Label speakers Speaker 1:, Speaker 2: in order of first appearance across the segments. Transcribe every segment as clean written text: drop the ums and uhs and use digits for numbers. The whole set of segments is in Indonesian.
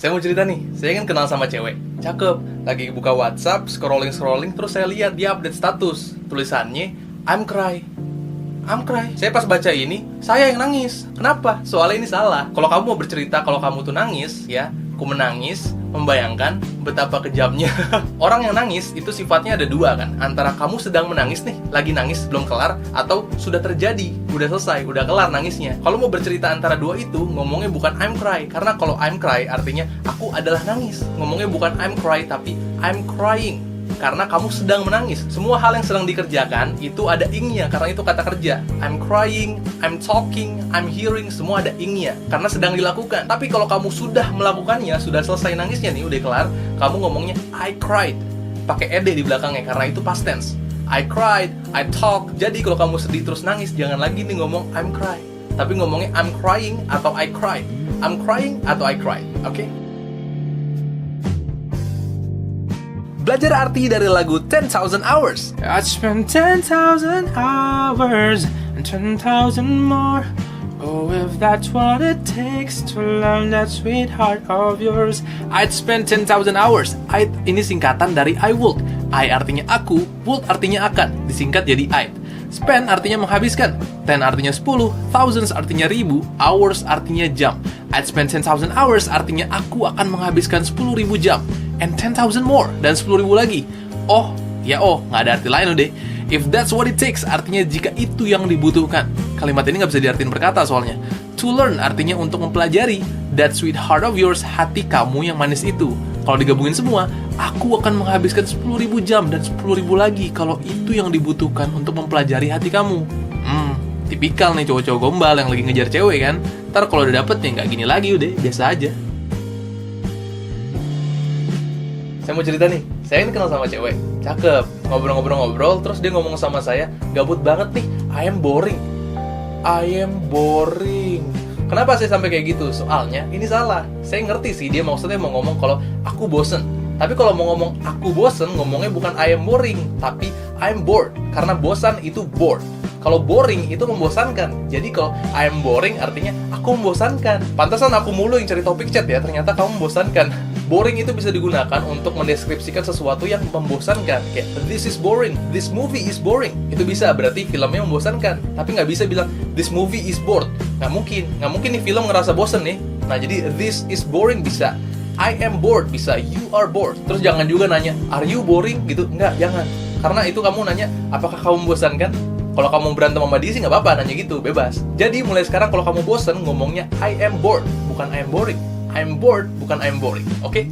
Speaker 1: Saya mau cerita nih, saya kan kenal sama cewek, cakep. Lagi buka WhatsApp, scrolling, terus saya lihat dia update status. Tulisannya, I'm cry. I'm cry. Saya pas baca ini, saya yang nangis. Kenapa? Soalnya ini salah. Kalau kamu mau bercerita kalau kamu tuh nangis, ya, aku menangis, membayangkan betapa kejamnya. Orang yang nangis itu sifatnya ada dua kan, antara kamu sedang menangis nih, lagi nangis belum kelar, atau sudah terjadi, udah selesai, udah kelar nangisnya. Kalau mau bercerita antara dua itu, ngomongnya bukan I'm cry, karena kalau I'm cry artinya aku adalah nangis. Ngomongnya bukan I'm cry, tapi I'm crying, karena kamu sedang menangis. Semua hal yang sedang dikerjakan itu ada ingnya, karena itu kata kerja. I'm crying, I'm talking, I'm hearing, semua ada ingnya, karena sedang dilakukan. Tapi kalau kamu sudah melakukannya, sudah selesai nangisnya nih, udah kelar, kamu ngomongnya I cried, pakai ed di belakangnya, karena itu past tense. I cried, I talk. Jadi kalau kamu sedih terus nangis, jangan lagi nih ngomong I'm cry, tapi ngomongnya I'm crying atau I cried. I'm crying atau I cried, oke? Belajar arti dari lagu 10,000 Hours.
Speaker 2: I'd spend 10,000 hours and 10,000 more. Oh, if that's what it takes to learn that sweetheart of yours.
Speaker 1: I'd spend 10,000 hours. I'd ini singkatan dari I would. I artinya aku, would artinya akan, disingkat jadi I'd. Spend artinya menghabiskan, 10 artinya 10, thousands artinya ribu, hours artinya jam. I'd spend 10,000 hours artinya aku akan menghabiskan 10.000 jam. And 10,000 more, dan 10.000 lagi. Oh, nggak ada arti lain loh deh. If that's what it takes, artinya jika itu yang dibutuhkan. Kalimat ini nggak bisa diartiin berkata soalnya. To learn artinya untuk mempelajari. That sweetheart of yours, hati kamu yang manis itu. Kalau digabungin semua, aku akan menghabiskan 10.000 jam dan 10.000 lagi kalau itu yang dibutuhkan untuk mempelajari hati kamu. Tipikal nih cowok-cowok gombal yang lagi ngejar cewek kan. Ntar kalau udah dapet ya nggak gini lagi udah, biasa aja. Saya mau cerita nih, saya ini kenal sama cewek, cakep, ngobrol-ngobrol, terus dia ngomong sama saya, gabut banget nih, I am boring. Kenapa saya sampai kayak gitu? Soalnya ini salah. Saya ngerti sih dia maksudnya mau ngomong kalau aku bosen. Tapi kalau mau ngomong aku bosen, ngomongnya bukan I am boring, tapi I am bored. Karena bosan itu bored. Kalau boring itu membosankan. Jadi kalau I am boring artinya aku membosankan. Pantasan aku mulu yang cari topik chat ya, ternyata kamu membosankan. Boring itu bisa digunakan untuk mendeskripsikan sesuatu yang membosankan. Kayak, this is boring, this movie is boring. Itu bisa, berarti filmnya membosankan. Tapi nggak bisa bilang, this movie is bored. Nggak mungkin nih film ngerasa bosen nih. Nah, jadi this is boring bisa. I am bored bisa, you are bored. Terus jangan juga nanya, are you boring gitu. Nggak, jangan. Karena itu kamu nanya, apakah kamu membosankan? Kalau kamu berantem sama dia sih nggak apa-apa, nanya gitu, bebas. Jadi mulai sekarang kalau kamu bosen, ngomongnya I am bored, bukan I am boring. I'm bored, bukan I'm boring, oke?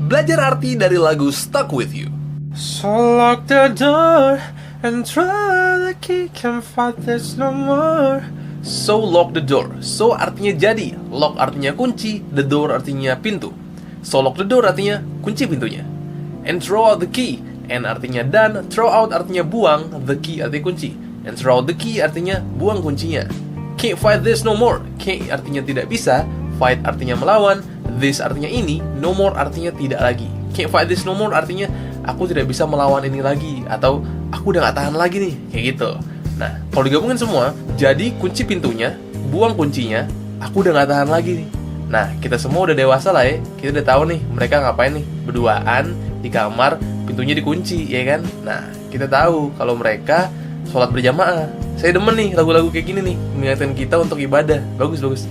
Speaker 1: Belajar arti dari lagu Stuck With You.
Speaker 2: So lock the door and throw the key, can't fight this no more.
Speaker 1: So lock the door. So artinya jadi, lock artinya kunci, the door artinya pintu. So lock the door artinya kunci pintunya. And throw out the key. And artinya dan, throw out artinya buang, the key artinya kunci. And throw out the key artinya buang kuncinya. Can't fight this no more. Can't artinya tidak bisa, fight artinya melawan, this artinya ini, no more artinya tidak lagi. Can't fight this no more artinya aku tidak bisa melawan ini lagi, atau aku udah gak tahan lagi nih, kayak gitu. Nah, kalau digabungin semua, jadi kunci pintunya, buang kuncinya, aku udah gak tahan lagi nih. Nah, kita semua udah dewasa lah ya, kita udah tahu nih mereka ngapain nih, berduaan di kamar, pintunya dikunci, ya kan? Nah, kita tahu kalau mereka sholat berjamaah. Saya demen nih lagu-lagu kayak gini nih, mengingatkan kita untuk ibadah. Bagus.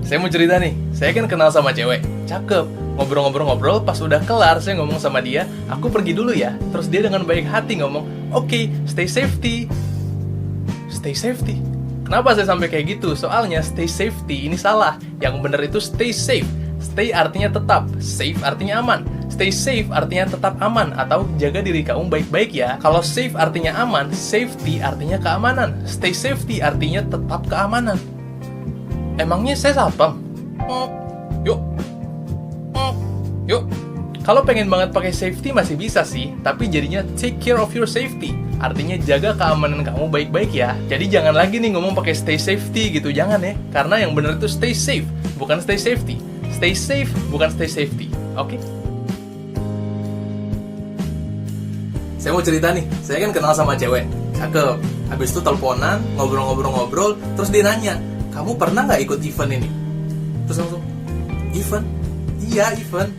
Speaker 1: Saya mau cerita nih, saya kan kenal sama cewek, cakep. Ngobrol, pas udah kelar saya ngomong sama dia, aku pergi dulu ya. Terus dia dengan baik hati ngomong, "Oke, stay safety." Stay safety. Kenapa saya sampai kayak gitu? Soalnya stay safety ini salah. Yang bener itu stay safe. Stay artinya tetap, safe artinya aman. Stay safe artinya tetap aman atau jaga diri kamu baik-baik ya. Kalau safe artinya aman, safety artinya keamanan. Stay safety artinya tetap keamanan. Emangnya saya satpam? Yuk. Kalau pengen banget pakai safety masih bisa sih, tapi jadinya take care of your safety. Artinya jaga keamanan kamu baik-baik ya. Jadi jangan lagi nih ngomong pakai stay safety gitu, jangan ya. Karena yang bener itu stay safe, bukan stay safety. Stay safe, bukan stay safety. Oke? Saya mau cerita nih, saya kan kenal sama cewek, cakep. Habis itu teleponan, ngobrol-ngobrol-ngobrol, terus dia nanya, kamu pernah nggak ikut event ini? Terus langsung, event? Iya, event.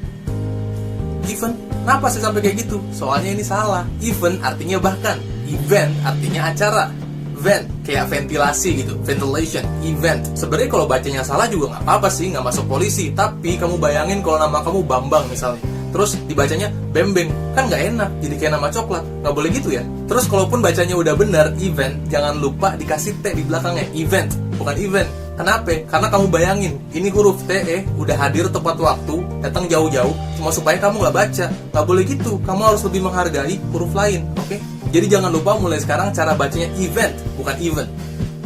Speaker 1: Event? Kenapa sih sampai kayak gitu? Soalnya ini salah. Event artinya bahkan, event artinya acara. Vent, kayak ventilasi gitu, ventilation, event. Sebenarnya kalau bacanya salah juga nggak apa-apa sih, nggak masuk polisi. Tapi kamu bayangin kalau nama kamu Bambang misalnya, terus dibacanya Bembeng, kan nggak enak, jadi kayak nama coklat. Nggak boleh gitu ya. Terus kalaupun bacanya udah benar, event, jangan lupa dikasih T di belakangnya, event, bukan event. Kenapa? Karena kamu bayangin, ini huruf TE udah hadir tepat waktu, datang jauh-jauh, cuma supaya kamu nggak baca. Nggak boleh gitu, kamu harus lebih menghargai huruf lain, oke? Jadi jangan lupa mulai sekarang cara bacanya event, bukan event.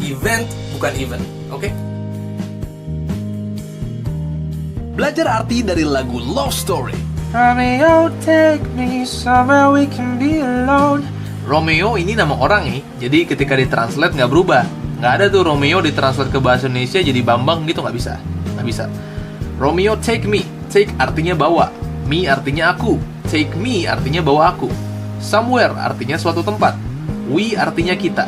Speaker 1: Event, bukan event, oke?
Speaker 3: Belajar arti dari lagu Love Story.
Speaker 2: Romeo, take me somewhere we can be alone.
Speaker 1: Romeo ini nama orang nih, jadi ketika ditranslate nggak berubah. Nggak ada tuh Romeo ditranslate ke bahasa Indonesia jadi Bambang gitu, nggak bisa. Nggak bisa. Romeo take me, take artinya bawa, me artinya aku, take me artinya bawa aku. Somewhere artinya suatu tempat, we artinya kita,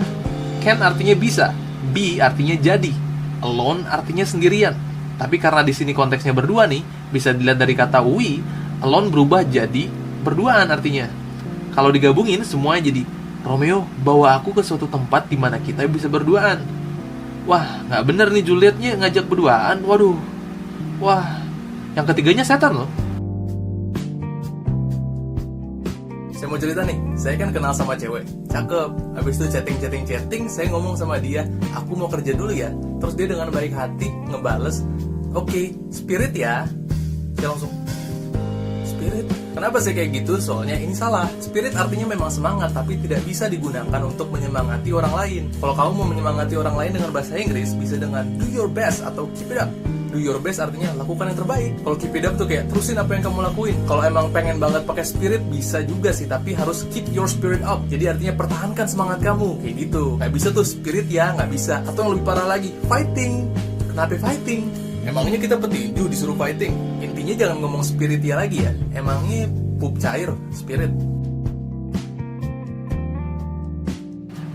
Speaker 1: can artinya bisa, be artinya jadi, alone artinya sendirian. Tapi karena di sini konteksnya berdua nih, bisa dilihat dari kata we, alone berubah jadi berduaan artinya. Kalau digabungin semuanya jadi Romeo bawa aku ke suatu tempat di mana kita bisa berduaan. Wah, nggak bener nih Julietnya ngajak berduaan. Waduh, wah, yang ketiganya setan loh. Saya mau cerita nih, saya kan kenal sama cewek, cakep. Habis itu chatting, saya ngomong sama dia, aku mau kerja dulu ya. Terus dia dengan baik hati ngebales, oke, spirit ya. Saya langsung, spirit? Kenapa sih kayak gitu? Soalnya ini salah. Spirit artinya memang semangat, tapi tidak bisa digunakan untuk menyemangati orang lain. Kalau kamu mau menyemangati orang lain dengan bahasa Inggris, bisa dengan do your best atau keep it up. Do your best artinya lakukan yang terbaik. Kalau keep it up tuh kayak terusin apa yang kamu lakuin. Kalau emang pengen banget pakai spirit bisa juga sih, tapi harus keep your spirit up. Jadi artinya pertahankan semangat kamu kayak gitu. Kayak bisa tuh spirit ya, nggak bisa. Atau yang lebih parah lagi, fighting. Kenapa fighting? Emangnya kita petinju disuruh fighting? Intinya jangan ngomong spirit ya lagi ya. Emangnya pup cair, spirit.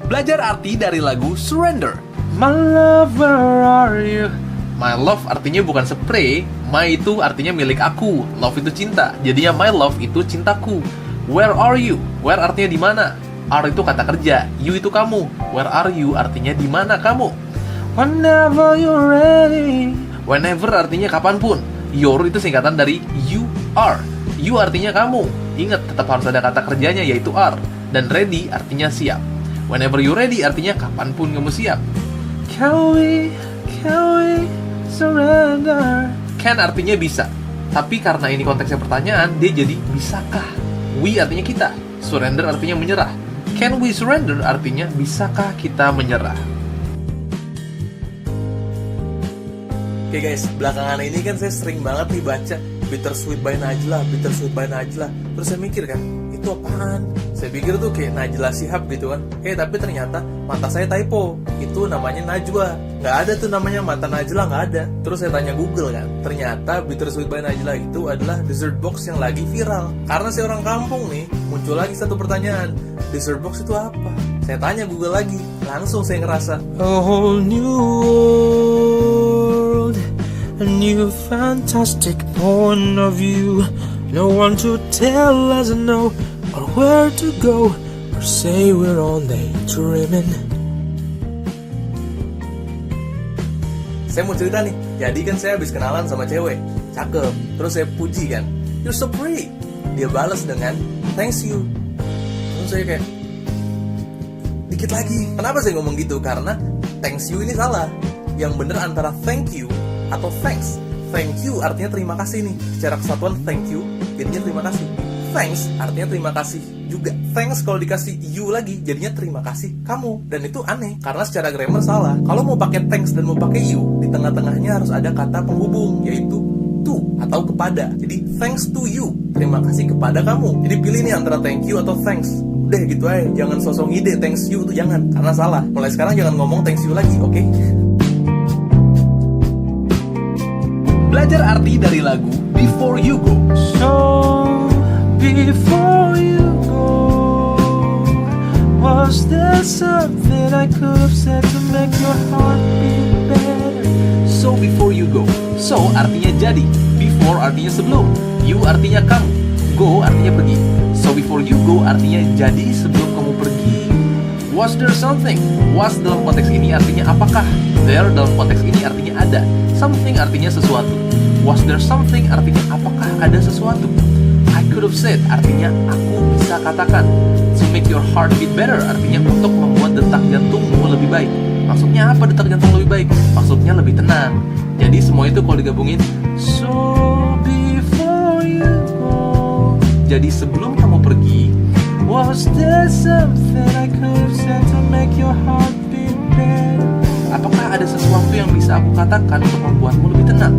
Speaker 3: Belajar arti dari lagu Surrender.
Speaker 2: My love, where are you?
Speaker 1: My love artinya bukan spray, my itu artinya milik aku, love itu cinta. Jadinya my love itu cintaku. Where are you? Where artinya di mana? Are itu kata kerja, you itu kamu. Where are you artinya di mana kamu?
Speaker 2: Whenever you're ready.
Speaker 1: Whenever artinya kapanpun. Your itu singkatan dari you are. You artinya kamu. Ingat, tetap harus ada kata kerjanya yaitu are. Dan ready artinya siap. Whenever you ready artinya kapanpun kamu siap.
Speaker 2: Can we surrender?
Speaker 1: Can artinya bisa. Tapi karena ini konteksnya pertanyaan, dia jadi bisakah? We artinya kita. Surrender artinya menyerah. Can we surrender artinya bisakah kita menyerah? Oke guys, belakangan ini kan saya sering banget nih baca Bittersweet by Najla. Terus saya mikir kan, itu apaan? Saya pikir tuh kayak Najla Shihab gitu kan. Tapi ternyata mata saya typo. Itu namanya Najwa. Nggak ada tuh namanya mata Najla, nggak ada. Terus saya tanya Google kan. Ternyata Bittersweet by Najla itu adalah dessert box yang lagi viral. Karena saya orang kampung nih, muncul lagi satu pertanyaan. Dessert box itu apa? Saya tanya Google lagi. Langsung saya ngerasa,
Speaker 2: A whole new world, a new fantastic point of view. No one to tell us no, or where to go, or say we're only dreaming.
Speaker 1: saya mau cerita nih. Jadi kan saya habis kenalan sama cewek, cakep. Terus saya puji kan, you're so pretty. Dia balas dengan thanks you. Terus saya kayak, dikit lagi. Kenapa saya ngomong gitu? Karena thanks you ini salah. Yang bener antara thank you atau thanks. Thank you artinya terima kasih nih. Secara kesatuan thank you jadinya terima kasih. Thanks artinya terima kasih juga. Thanks kalau dikasih you lagi jadinya terima kasih kamu. Dan itu aneh karena secara grammar salah. Kalau mau pakai thanks dan mau pakai you, di tengah-tengahnya harus ada kata penghubung yaitu to atau kepada. Jadi thanks to you, terima kasih kepada kamu. Jadi pilih nih antara thank you atau thanks. Udah gitu aja, jangan sosok ngide thanks you tuh jangan, karena salah. Mulai sekarang jangan ngomong thanks you lagi, oke?
Speaker 3: Belajar arti dari lagu Before You Go.
Speaker 2: So before you go, Was there something I could have said to make your heart beat better?
Speaker 3: So before you go. So artinya jadi. Before artinya sebelum. You artinya kamu. Go artinya pergi. So before you go artinya jadi sebelum kamu pergi. Was there something? Was dalam konteks ini artinya apakah? There dalam konteks ini artinya ada. Something artinya sesuatu. Was there something artinya apakah ada sesuatu? I could have said artinya aku bisa katakan. To make your heart beat better artinya untuk membuat detak jantungmu lebih baik. Maksudnya apa detak jantung lebih baik? Maksudnya lebih tenang. Jadi semua itu kalau digabungin,
Speaker 2: So before you go,
Speaker 3: jadi sebelum kamu pergi,
Speaker 2: was there something I could have said to make your heart beat better?
Speaker 3: apakah ada sesuatu yang bisa aku katakan untuk membuatmu lebih tenang?